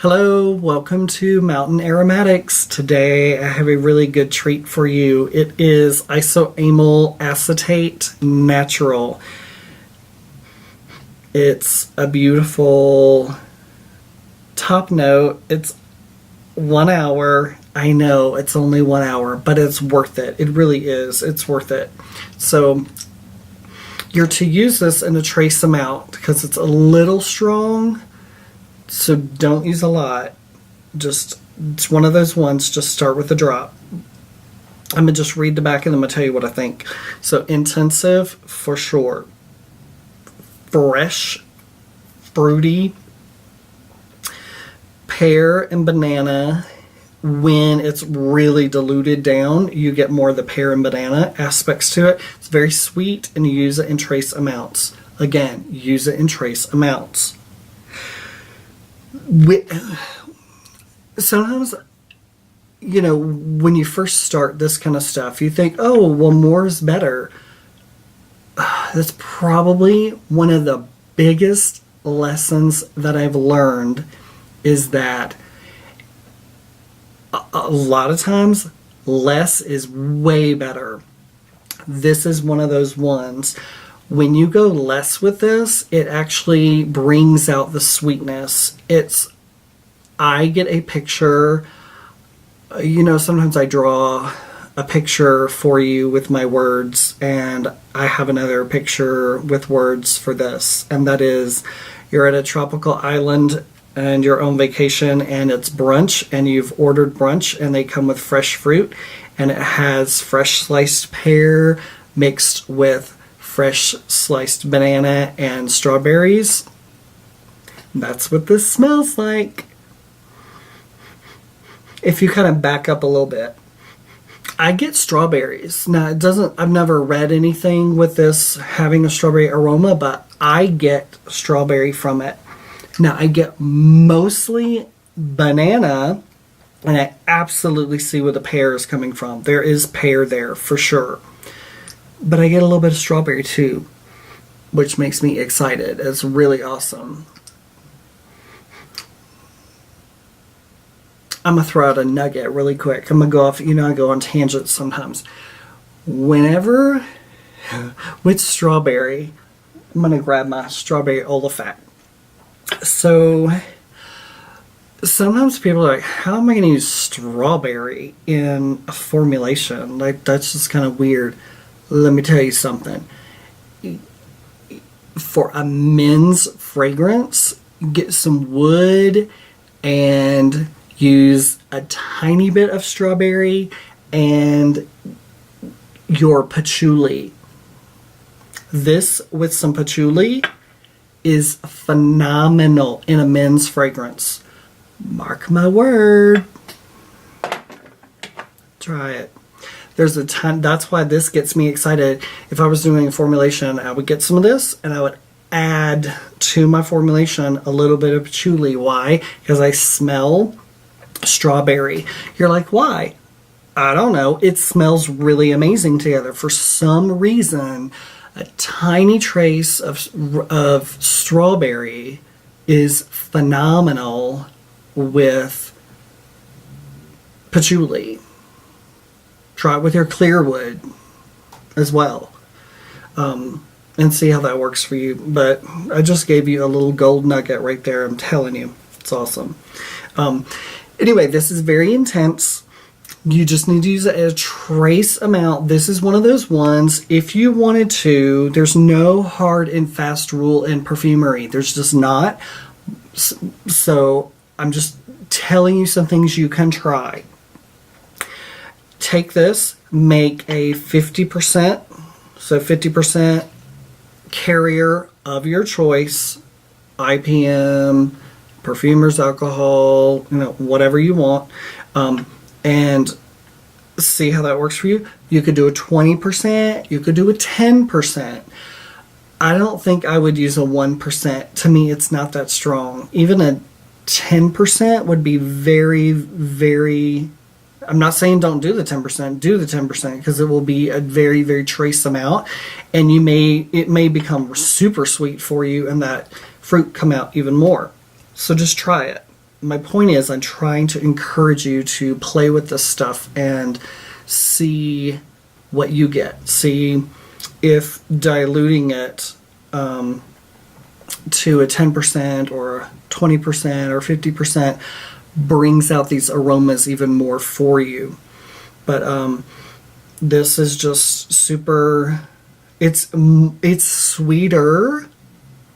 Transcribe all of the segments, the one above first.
Hello, welcome to Mountain Aromatics. Today I have a really good treat for you. It is Isoamyl Acetate Natural. It's a beautiful top note. It's 1 hour. I know it's only 1 hour, but it's worth it. It really is. It's worth it. So you're to use this in a trace amount because it's a little strong. So don't use a lot. It's one of those ones, just start with a drop. I'm going to just read the back and I'm going to tell you what I think. So intensive for sure. Fresh, fruity, pear and banana. When it's really diluted down, you get more of the pear and banana aspects to it. It's very sweet and you use it in trace amounts. Again, use it in trace amounts. Sometimes, when you first start this kind of stuff, you think, oh, well, more is better. That's probably one of the biggest lessons that I've learned is that a lot of times less is way better. This is one of those ones. When you go less with this, it actually brings out the sweetness. I get a picture, sometimes I draw a picture for you with my words, and I have another picture with words for this, and that is, you're at a tropical island and you're on vacation and it's brunch and you've ordered brunch and they come with fresh fruit and it has fresh sliced pear mixed with fresh sliced banana and strawberries. That's what this smells like. If you kind of back up a little bit, I get strawberries. Now I've never read anything with this having a strawberry aroma, but I get strawberry from it. Now I get mostly banana, and I absolutely see where the pear is coming from. There is pear there for sure. But I get a little bit of strawberry too, which makes me excited. It's really awesome. I'm going to throw out a nugget really quick. I'm going to go off, I go on tangents sometimes. Whenever, with strawberry, I'm going to grab my strawberry olfactory. So, sometimes people are like, how am I going to use strawberry in a formulation? Like, that's just kind of weird. Let me tell you something. For a men's fragrance, get some wood and use a tiny bit of strawberry and your patchouli. This with some patchouli is phenomenal in a men's fragrance. Mark my word. Try it. There's a ton. That's why this gets me excited. If I was doing a formulation, I would get some of this and I would add to my formulation a little bit of patchouli. Why? Because I smell strawberry. You're like, why? I don't know. It smells really amazing together. For some reason, a tiny trace of strawberry is phenomenal with patchouli. Try it with your clear wood as well, and see how that works for you. But I just gave you a little gold nugget right there. I'm telling you, it's awesome. Anyway, this is very intense. You just need to use it as a trace amount. This is one of those ones, if you wanted to, there's no hard and fast rule in perfumery. There's just not. So I'm just telling you some things you can try. Take this, make a 50%, so 50% carrier of your choice, IPM, perfumer's alcohol, whatever you want, and see how that works for you. You could do a 20%, you could do a 10%. I don't think I would use a 1%. To me, it's not that strong. Even a 10% would be very, very... I'm not saying don't do the 10%, do the 10% because it will be a very, very trace amount, and it may become super sweet for you and that fruit come out even more. So just try it. my point is, I'm trying to encourage you to play with this stuff and see what you get. See if diluting it to a 10% or a 20% or 50% brings out these aromas even more for you. But this is just super, it's sweeter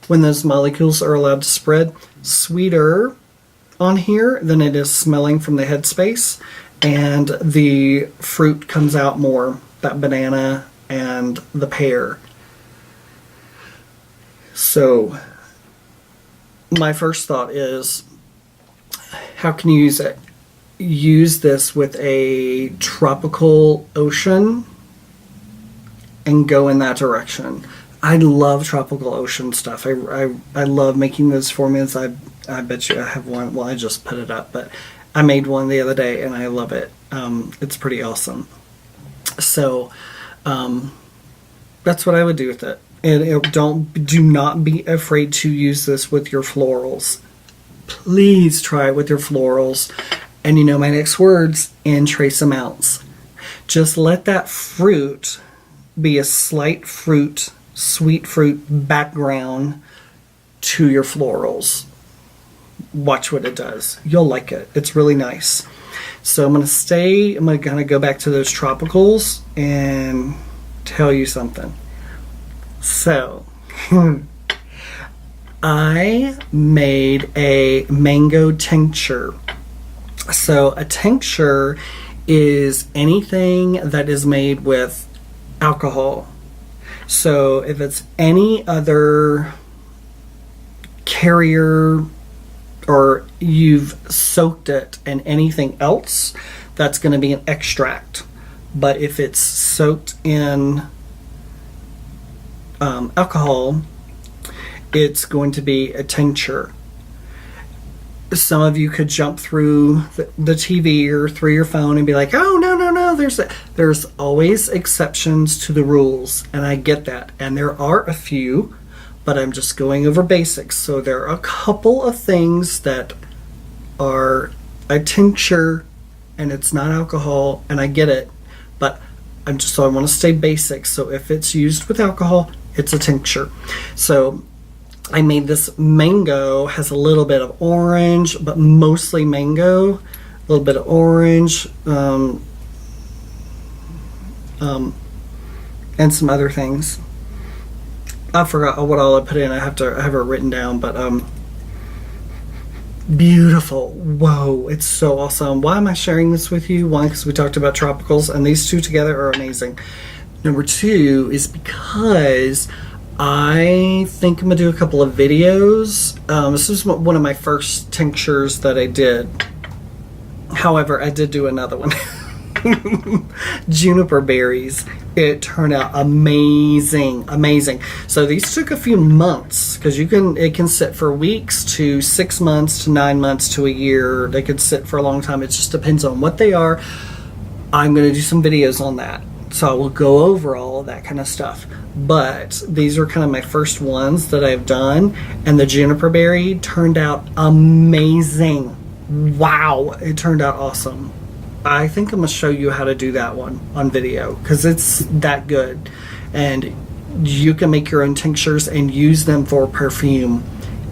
when those molecules are allowed to spread, sweeter on here than it is smelling from the headspace, and the fruit comes out more, that banana and the pear. So my first thought is, how can you use it? Use this with a tropical ocean and go in that direction. I love tropical ocean stuff. I love making those formulas. I bet you I have one. Well, I just put it up, but I made one the other day and I love it. It's pretty awesome. So that's what I would do with it. And do not be afraid to use this with your florals. Please try it with your florals. And you know my next words, in trace amounts. Just let that fruit be a slight fruit, sweet fruit background to your florals. Watch what it does. You'll like it. It's really nice. So I'm going to kind of go back to those tropicals and tell you something. So, I made a mango tincture. So a tincture is anything that is made with alcohol. So if it's any other carrier or you've soaked it in anything else, that's going to be an extract. But if it's soaked in alcohol, it's going to be a tincture. Some of you could jump through the TV or through your phone and be like, oh, no, there's always exceptions to the rules, and I get that, and there are a few, but I'm just going over basics. So there are a couple of things that are a tincture and it's not alcohol, and I get it, but I want to stay basic. So if it's used with alcohol, it's a tincture. So I made this mango, has a little bit of orange, but mostly mango, a little bit of orange, and some other things. I forgot what all I put in. I have it written down, but beautiful. Whoa, it's so awesome. Why am I sharing this with you? One, because we talked about tropicals, and these two together are amazing. Number two is because I think I'm going to do a couple of videos. This is one of my first tinctures that I did. However, I did do another one. Juniper berries. It turned out amazing. So these took a few months, because it can sit for weeks to 6 months to 9 months to a year. They could sit for a long time. It just depends on what they are. I'm going to do some videos on that. So I will go over all of that kind of stuff. But these are kind of my first ones that I've done. And the juniper berry turned out amazing. Wow, it turned out awesome. I think I'm going to show you how to do that one on video, because it's that good. And you can make your own tinctures and use them for perfume.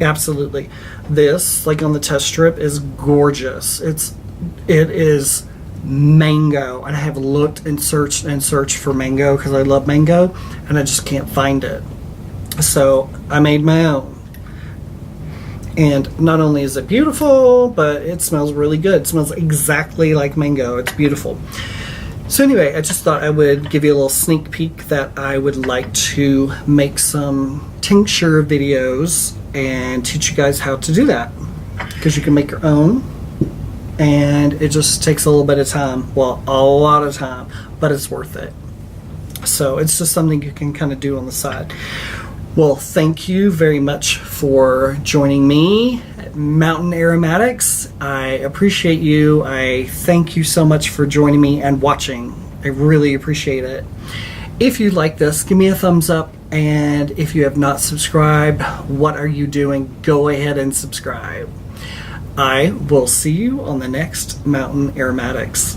Absolutely. This, like on the test strip, is gorgeous. It is mango, and I have looked and searched for mango because I love mango, and I just can't find it. So I made my own, and not only is it beautiful, but it smells really good. It smells exactly like mango. It's beautiful. So anyway, I just thought I would give you a little sneak peek that I would like to make some tincture videos and teach you guys how to do that, because you can make your own. And it just takes a little bit of time. Well, a lot of time, but it's worth it. So it's just something you can kind of do on the side. Well, thank you very much for joining me at Mountain Aromatics. I appreciate you. I thank you so much for joining me and watching. I really appreciate it. If you like this, give me a thumbs up. And if you have not subscribed, what are you doing? Go ahead and subscribe. I will see you on the next Mountain Aromatics.